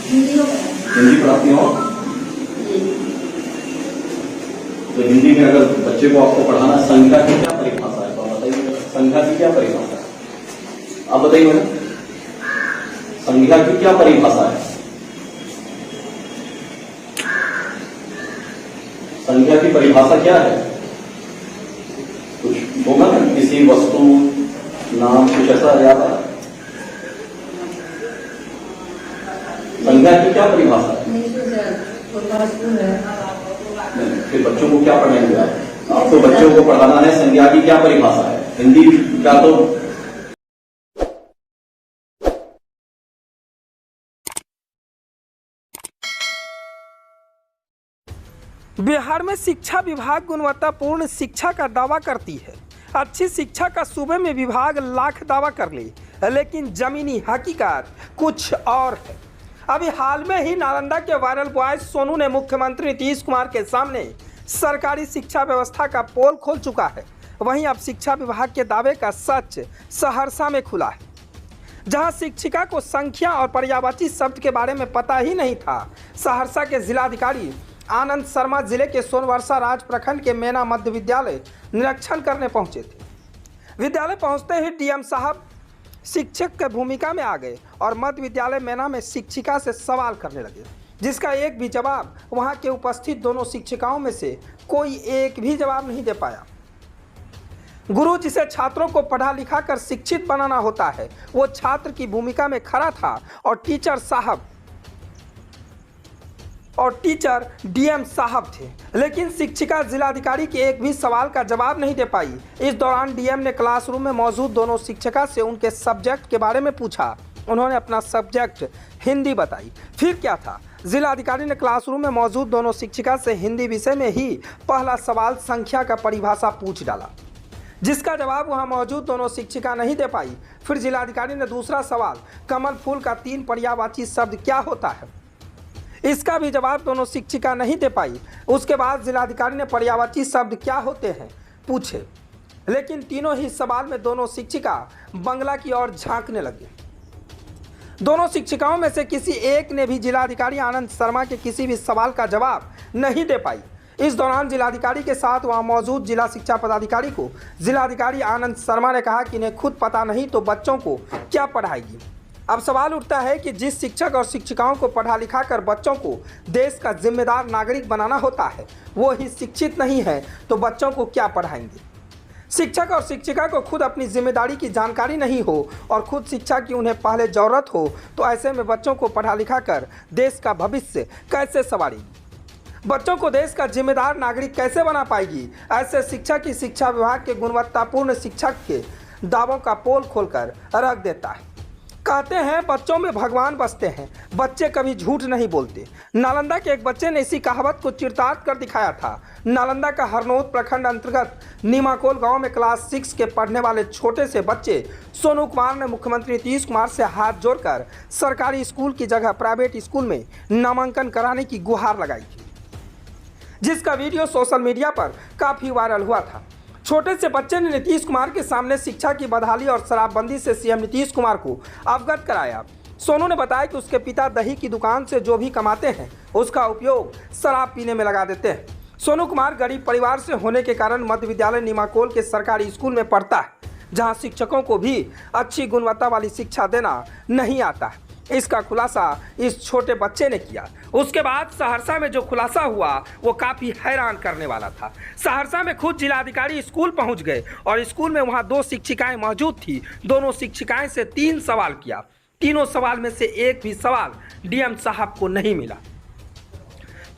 हिंदी पढ़ाती हो? तो हिंदी में अगर बच्चे को आपको पढ़ाना, संख्या की क्या परिभाषा है तो बताइए, संख्या की क्या परिभाषा है आप बताइए ना, संख्या की क्या परिभाषा है? संख्या की परिभाषा क्या है? कुछ होगा ना, किसी वस्तु नाम कुछ ऐसा याद है? संख्या की क्या परिभाषा है? फिर बच्चों को क्या पढ़ाएंगे आप? आपको बच्चों को पढ़ाना है, संख्या की क्या परिभाषा है? हिंदी का तो बिहार में शिक्षा विभाग गुणवत्तापूर्ण शिक्षा का दावा करती है। अच्छी शिक्षा का सूबे में विभाग लाख दावा कर ले, लेकिन जमीनी हकीकत कुछ और है। अभी हाल में ही नालंदा के वायरल बॉय सोनू ने मुख्यमंत्री नीतीश कुमार के सामने सरकारी शिक्षा व्यवस्था का पोल खोल चुका है। वहीं अब शिक्षा विभाग के दावे का सच सहरसा में खुला है, जहां शिक्षिका को संख्या और पर्यायवाची शब्द के बारे में पता ही नहीं था। सहरसा के जिलाधिकारी आनंद शर्मा जिले के सोनवर्षा राज प्रखंड के मेना मध्य विद्यालय निरीक्षण करने पहुंचे थे। विद्यालय पहुंचते ही डीएम साहब शिक्षक के भूमिका में आ गए और मध्य विद्यालय मेना में शिक्षिका से सवाल करने लगे, जिसका एक भी जवाब वहां के उपस्थित दोनों शिक्षिकाओं में से कोई एक भी जवाब नहीं दे पाया। गुरु जिसे छात्रों को पढ़ा लिखा कर शिक्षित बनाना होता है, वो छात्र की भूमिका में खड़ा था और टीचर डीएम साहब थे, लेकिन शिक्षिका जिलाधिकारी के एक भी सवाल का जवाब नहीं दे पाई। इस दौरान डीएम ने क्लासरूम में मौजूद दोनों शिक्षिका से उनके सब्जेक्ट के बारे में पूछा। उन्होंने अपना सब्जेक्ट हिंदी बताई। फिर क्या था, जिलाधिकारी ने क्लासरूम में मौजूद दोनों शिक्षिका से हिंदी विषय में ही पहला सवाल संख्या का परिभाषा पूछ डाला, जिसका जवाब वहां मौजूद दोनों शिक्षिका नहीं दे पाई। फिर जिलाधिकारी ने दूसरा सवाल, कमल फूल का 3 पर्यायवाची शब्द क्या होता है, इसका भी जवाब दोनों शिक्षिका नहीं दे पाई। उसके बाद जिलाधिकारी ने पर्यायवाची शब्द क्या होते हैं पूछे, लेकिन तीनों ही सवाल में दोनों शिक्षिका बंगला की ओर झांकने लगे। दोनों शिक्षिकाओं में से किसी एक ने भी जिलाधिकारी आनंद शर्मा के किसी भी सवाल का जवाब नहीं दे पाई। इस दौरान जिलाधिकारी के साथ वहां मौजूद जिला शिक्षा पदाधिकारी को जिलाधिकारी आनंद शर्मा ने कहा कि इन्हें खुद पता नहीं तो बच्चों को क्या पढ़ाएगी। अब सवाल उठता है कि जिस शिक्षक और शिक्षिकाओं को पढ़ा लिखा कर बच्चों को देश का जिम्मेदार नागरिक बनाना होता है, वो ही शिक्षित नहीं है तो बच्चों को क्या पढ़ाएंगे। शिक्षक और शिक्षिका को खुद अपनी जिम्मेदारी की जानकारी नहीं हो और खुद शिक्षा की उन्हें पहले जरूरत हो, तो ऐसे में बच्चों को पढ़ा लिखा कर देश का भविष्य कैसे संवारेगी, बच्चों को देश का जिम्मेदार नागरिक कैसे बना पाएगी। ऐसे शिक्षा की शिक्षा विभाग के गुणवत्तापूर्ण शिक्षक के दावों का पोल खोलकर रख देता है। कहते हैं बच्चों में भगवान बसते हैं, बच्चे कभी झूठ नहीं बोलते। नालंदा के एक बच्चे ने इसी कहावत को चिरतार्थ कर दिखाया था। नालंदा का हरनौत प्रखंड अंतर्गत नीमाकोल गांव में क्लास 6 के पढ़ने वाले छोटे से बच्चे सोनू कुमार ने मुख्यमंत्री नीतीश कुमार से हाथ जोड़कर सरकारी स्कूल की जगह प्राइवेट स्कूल में नामांकन कराने की गुहार लगाई थी, जिसका वीडियो सोशल मीडिया पर काफी वायरल हुआ था। छोटे से बच्चे ने नीतीश कुमार के सामने शिक्षा की बदहाली और शराबबंदी से सीएम नीतीश कुमार को अवगत कराया। सोनू ने बताया कि उसके पिता दही की दुकान से जो भी कमाते हैं उसका उपयोग शराब पीने में लगा देते हैं। सोनू कुमार गरीब परिवार से होने के कारण मध्य विद्यालय नीमाकोल के सरकारी स्कूल में पढ़ता है, जहां शिक्षकों को भी अच्छी गुणवत्ता वाली शिक्षा देना नहीं आता है। इसका खुलासा इस छोटे बच्चे ने किया। उसके बाद सहरसा में जो खुलासा हुआ वो काफ़ी हैरान करने वाला था। सहरसा में खुद जिलाधिकारी स्कूल पहुंच गए और स्कूल में वहां 2 शिक्षिकाएं मौजूद थी। दोनों शिक्षिकाएं से 3 सवाल किया। तीनों सवाल में से एक भी सवाल डीएम साहब को नहीं मिला।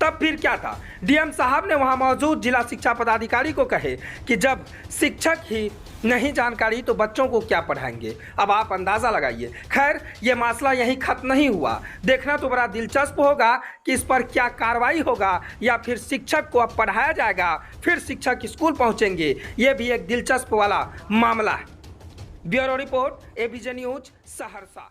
तब फिर क्या था, डीएम साहब ने वहां मौजूद जिला शिक्षा पदाधिकारी को कहे कि जब शिक्षक ही नहीं जानकारी तो बच्चों को क्या पढ़ाएंगे। अब आप अंदाज़ा लगाइए। खैर, ये मामला यहीं खत्म नहीं हुआ। देखना तो बड़ा दिलचस्प होगा कि इस पर क्या कार्रवाई होगा या फिर शिक्षक को अब पढ़ाया जाएगा, फिर शिक्षक स्कूल पहुंचेंगे। ये भी एक दिलचस्प वाला मामला है। Bureau report, ABJ news, Saharsa.